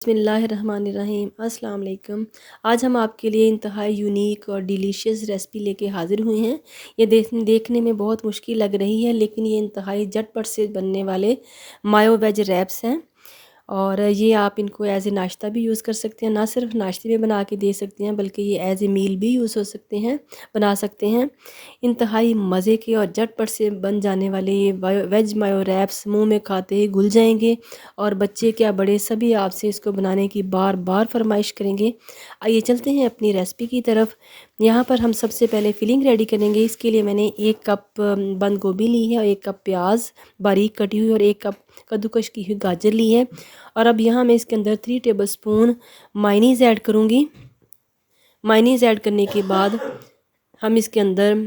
बिस्मिल्लाहिर्रहमानिर्रहीम अस्सलाम वालेकुम। आज हम आपके लिए इंतहाई यूनिक और डिलीशियस रेसिपी लेके हाज़िर हुए हैं। ये देखने में बहुत मुश्किल लग रही है, लेकिन ये इंतहाई झटपट से बनने वाले मायो वेज रैप्स हैं। और ये आप इनको एज़ ए नाश्ता भी यूज़ कर सकते हैं, ना सिर्फ नाश्ते में बना के दे सकते हैं बल्कि ये एज़ ए मील भी यूज़ हो सकते हैं, बना सकते हैं। इंतहाई मज़े के और झटपट से बन जाने वाले ये वेज मायो रैप्स मुंह में खाते ही घुल जाएंगे और बच्चे क्या बड़े सभी आपसे इसको बनाने की बार बार फरमाइश करेंगे। आइए चलते हैं अपनी रेसिपी की तरफ। यहाँ पर हम सबसे पहले फिलिंग रेडी करेंगे। इसके लिए मैंने 1 कप बंद गोभी ली है और 1 कप प्याज बारीक कटी हुई और 1 कप कद्दूकश की हुई गाजर ली है। और अब यहाँ मैं इसके अंदर 3 टेबलस्पून मायनीज़ ऐड करूँगी। मायनीज़ ऐड करने के बाद हम इसके अंदर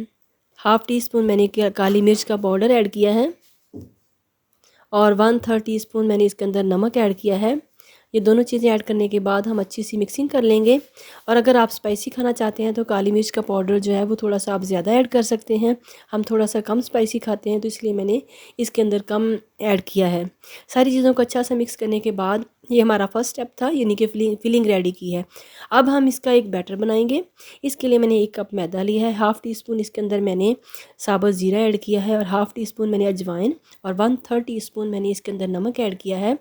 हाफ़ टी स्पून मैंने काली मिर्च का पाउडर ऐड किया है और 1/3 टीस्पून मैंने इसके अंदर नमक ऐड किया है। ये दोनों चीज़ें ऐड करने के बाद हम अच्छी सी मिक्सिंग कर लेंगे। और अगर आप स्पाइसी खाना चाहते हैं तो काली मिर्च का पाउडर जो है वो थोड़ा सा आप ज़्यादा ऐड कर सकते हैं। हम थोड़ा सा कम स्पाइसी खाते हैं तो इसलिए मैंने इसके अंदर कम ऐड किया है। सारी चीज़ों को अच्छा सा मिक्स करने के बाद ये हमारा फर्स्ट स्टेप था, यानी कि फिलिंग रेडी की है। अब हम इसका एक बैटर बनाएंगे। इसके लिए मैंने 1 कप मैदा लिया है, हाफ़ टी स्पून इसके अंदर मैंने साबुत ज़ीरा ऐड किया है और हाफ़ टी स्पून मैंने अजवाइन और 1/3 टीस्पून मैंने इसके अंदर नमक ऐड किया है।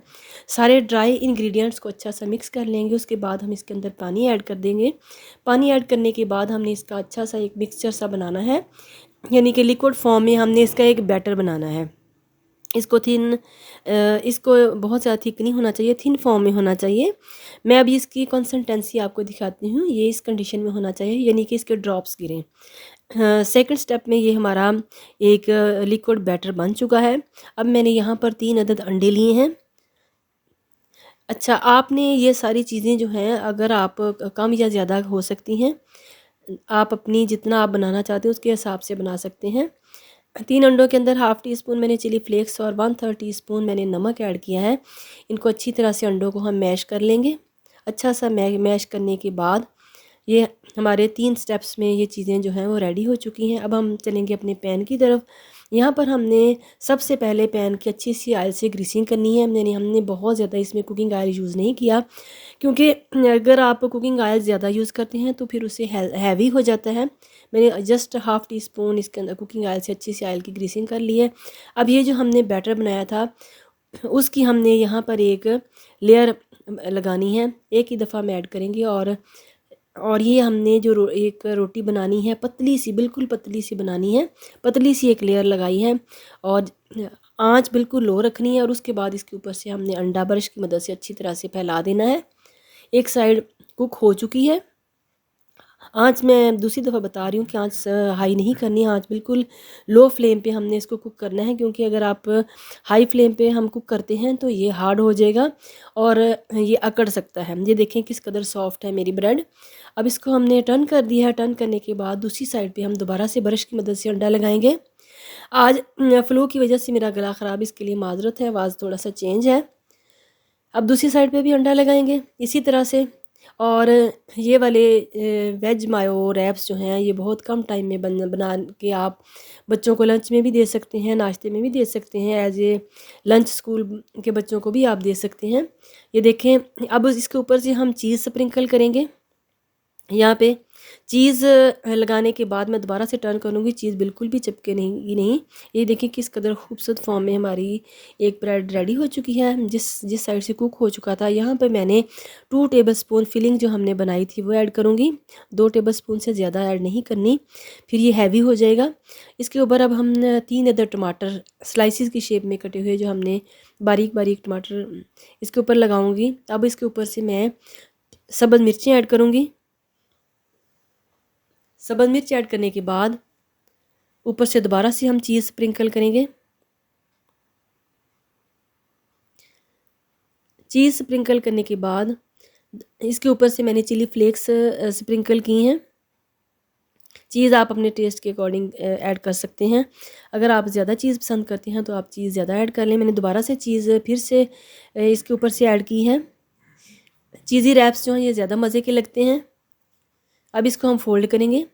सारे ड्राई इंग्रेडिएंट्स को अच्छा सा मिक्स कर लेंगे। उसके बाद हम इसके अंदर पानी ऐड कर देंगे। पानी ऐड करने के बाद हमने इसका अच्छा सा एक मिक्सचर सा बनाना है, यानी कि लिक्विड फॉर्म में हमने इसका एक बैटर बनाना है। इसको बहुत ज़्यादा थिक नहीं होना चाहिए, थिन फॉर्म में होना चाहिए। मैं अभी इसकी कंसिस्टेंसी आपको दिखाती हूँ। ये इस कंडीशन में होना चाहिए, यानी कि इसके ड्रॉप्स गिरें। सेकंड स्टेप में ये हमारा एक लिक्विड बैटर बन चुका है। अब मैंने यहाँ पर 3 अदद अंडे लिए हैं। अच्छा, आपने ये सारी चीज़ें जो हैं अगर आप कम या ज़्यादा हो सकती हैं, आप अपनी जितना आप बनाना चाहते हैं उसके हिसाब से बना सकते हैं। 3 अंडों के अंदर हाफ़ टी स्पून मैंने चिली फ्लेक्स और 1/3 टीस्पून मैंने नमक ऐड किया है। इनको अच्छी तरह से अंडों को हम मैश कर लेंगे। अच्छा सा मैश करने के बाद ये हमारे 3 स्टेप्स में ये चीज़ें जो हैं वो रेडी हो चुकी हैं। अब हम चलेंगे अपने पैन की तरफ। यहाँ पर हमने सबसे पहले पैन की अच्छी सी ऑयल से ग्रीसिंग करनी है। हमने बहुत ज़्यादा इसमें कुकिंग ऑयल यूज़ नहीं किया, क्योंकि अगर आप कुकिंग ऑयल ज़्यादा यूज़ करते हैं तो फिर उससे हैवी हो जाता है। मैंने जस्ट हाफ़ टी स्पून इसके अंदर कुकिंग ऑयल से अच्छी सी ऑयल की ग्रीसिंग कर ली है। अब ये जो हमने बैटर बनाया था उसकी हमने यहाँ पर एक लेयर लगानी है। एक ही दफ़ा में ऐड करेंगे और ये हमने जो एक रोटी बनानी है, पतली सी, बिल्कुल पतली सी बनानी है। पतली सी एक लेयर लगाई है और आंच बिल्कुल लो रखनी है। और उसके बाद इसके ऊपर से हमने अंडा ब्रश की मदद से अच्छी तरह से फैला देना है। एक साइड कुक हो चुकी है। आंच मैं दूसरी दफ़ा बता रही हूँ कि आंच हाई नहीं करनी है, आंच बिल्कुल लो फ्लेम पे हमने इसको कुक करना है, क्योंकि अगर आप हाई फ्लेम पे हम कुक करते हैं तो ये हार्ड हो जाएगा और ये अकड़ सकता है। ये देखें किस कदर सॉफ्ट है मेरी ब्रेड। अब इसको हमने टर्न कर दिया है। टर्न करने के बाद दूसरी साइड पे हम दोबारा से ब्रश की मदद से अंडा लगाएंगे। आज फ्लू की वजह से मेरा गला ख़राब, इसके लिए माजरत है, आवाज़ थोड़ा सा चेंज है। अब दूसरी साइड पे भी अंडा लगाएंगे इसी तरह से। और ये वाले वेज मायो रैप्स जो हैं ये बहुत कम टाइम में बना के आप बच्चों को लंच में भी दे सकते हैं, नाश्ते में भी दे सकते हैं, एज ए लंच स्कूल के बच्चों को भी आप दे सकते हैं। ये देखें, अब इसके ऊपर से हम चीज़ स्प्रिंकल करेंगे। यहाँ पे चीज़ लगाने के बाद मैं दोबारा से टर्न करूँगी, चीज़ बिल्कुल भी चिपके नहीं। ये देखिए किस कदर खूबसूरत फॉर्म में हमारी एक ब्रेड रेडी हो चुकी है, जिस साइड से कुक हो चुका था। यहाँ पे मैंने 2 टेबलस्पून फिलिंग जो हमने बनाई थी वो ऐड करूँगी। 2 टेबलस्पून से ज़्यादा ऐड नहीं करनी, फिर ये हैवी हो जाएगा। इसके ऊपर अब हम 3 अदर टमाटर स्लाइसिस की शेप में कटे हुए जो हमने बारीक बारीक टमाटर इसके ऊपर लगाऊँगी। अब इसके ऊपर से मैं सब्ज़ मिर्चें ऐड करूँगी। सब्ज़ मिर्च ऐड करने के बाद ऊपर से दोबारा से हम चीज़ स्प्रिंकल करेंगे। चीज़ स्प्रिंकल करने के बाद इसके ऊपर से मैंने चिली फ्लेक्स स्प्रिंकल की हैं। चीज़ आप अपने टेस्ट के अकॉर्डिंग ऐड कर सकते हैं। अगर आप ज़्यादा चीज़ पसंद करते हैं तो आप चीज़ ज़्यादा ऐड कर लें। मैंने दोबारा से चीज़ फिर से इसके ऊपर से ऐड की है। चीज़ी रैप्स जो हैं ये ज़्यादा मज़े के लगते हैं। अब इसको हम फोल्ड करेंगे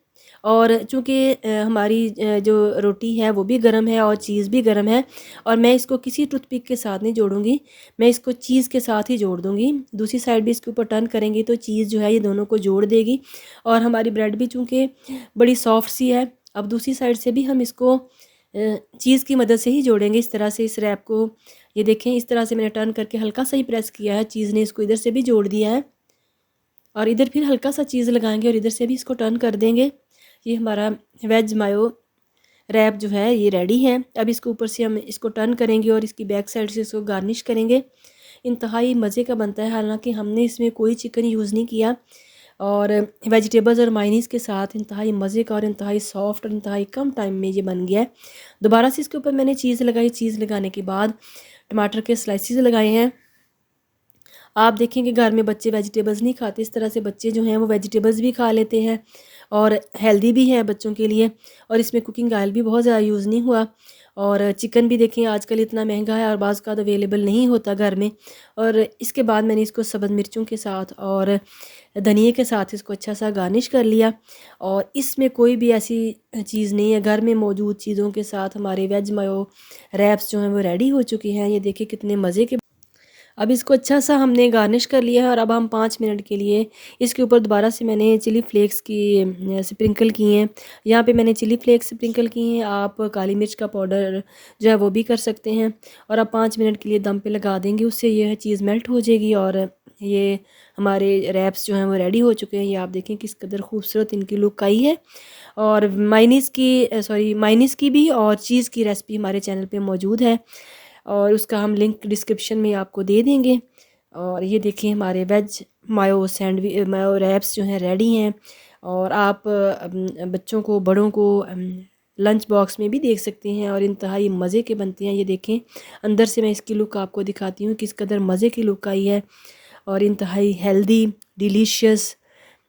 और चूँकि हमारी जो रोटी है वो भी गर्म है और चीज़ भी गर्म है, और मैं इसको किसी टूथपिक के साथ नहीं जोड़ूंगी, मैं इसको चीज़ के साथ ही जोड़ दूंगी। दूसरी साइड भी इसके ऊपर टर्न करेंगी तो चीज़ जो है ये दोनों को जोड़ देगी, और हमारी ब्रेड भी चूँकि बड़ी सॉफ्ट सी है। अब दूसरी साइड से भी हम इसको चीज़ की मदद से ही जोड़ेंगे, इस तरह से इस रैप को। ये देखें, इस तरह से मैंने टर्न करके हल्का सा ही प्रेस किया है, चीज़ ने इसको इधर से भी जोड़ दिया है, और इधर फिर हल्का सा चीज़ लगाएंगे और इधर से भी इसको टर्न कर देंगे। ये हमारा वेज मायो रैप जो है ये रेडी है। अब इसको ऊपर से हम इसको टर्न करेंगे और इसकी बैक साइड से इसको गार्निश करेंगे। इंतहाई मज़े का बनता है, हालांकि हमने इसमें कोई चिकन यूज़ नहीं किया, और वेजिटेबल्स और मायनीज़ के साथ इंतहाई मज़े का और इंतहाई सॉफ्ट और इंतहाई कम टाइम में ये बन गया है। दोबारा से इसके ऊपर मैंने चीज़ लगाई, चीज़ लगाने के बाद टमाटर के स्लाइसिस लगाए हैं। आप देखेंगे घर में बच्चे वेजिटेबल्स नहीं खाते, इस तरह से बच्चे जो हैं वो वेजिटेबल्स भी खा लेते हैं और हेल्दी भी है बच्चों के लिए। और इसमें कुकिंग ऑयल भी बहुत ज़्यादा यूज़ नहीं हुआ। और चिकन भी देखें आजकल इतना महंगा है और बाज़ का तो अवेलेबल नहीं होता घर में। और इसके बाद मैंने इसको सब्ज़ मिर्चों के साथ और धनिए के साथ इसको अच्छा सा गार्निश कर लिया। और इसमें कोई भी ऐसी चीज़ नहीं है, घर में मौजूद चीज़ों के साथ हमारे वेज मायो रैप्स जो हैं वो रेडी हो चुके हैं। ये देखिए कितने मज़े के। अब इसको अच्छा सा हमने गार्निश कर लिया है, और अब हम 5 मिनट के लिए इसके ऊपर दोबारा से मैंने चिली फ्लेक्स की स्प्रिंकल किए हैं। यहाँ पे मैंने चिली फ्लेक्स स्प्रिंकल किए हैं, आप काली मिर्च का पाउडर जो है वो भी कर सकते हैं। और अब 5 मिनट के लिए दम पे लगा देंगे, उससे यह चीज़ मेल्ट हो जाएगी और ये हमारे रैप्स जो हैं वो रेडी हो चुके हैं। ये आप देखें किस कदर खूबसूरत इनकी लुक आई है। और मायनीज़ की भी और चीज़ की रेसिपी हमारे चैनल पे मौजूद है, और उसका हम लिंक डिस्क्रिप्शन में आपको दे देंगे। और ये देखिए हमारे वेज मायो रैप्स जो हैं रेडी हैं। और आप बच्चों को, बड़ों को लंच बॉक्स में भी देख सकते हैं, और इंतहाई मज़े के बनते हैं। ये देखें अंदर से मैं इसकी लुक आपको दिखाती हूँ किस कदर मज़े की लुक आई है, और इंतहाई हेल्दी, डिलीशियस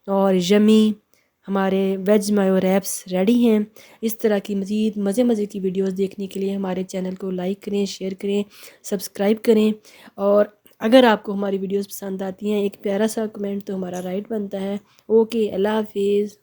और यमी हमारे वेज मायो रैप्स रेडी हैं। इस तरह की मज़ीद मज़े मज़े की वीडियोस देखने के लिए हमारे चैनल को लाइक करें, शेयर करें, सब्सक्राइब करें। और अगर आपको हमारी वीडियोस पसंद आती हैं, एक प्यारा सा कमेंट तो हमारा राइट बनता है। ओके, अल्लाह हाफिज़।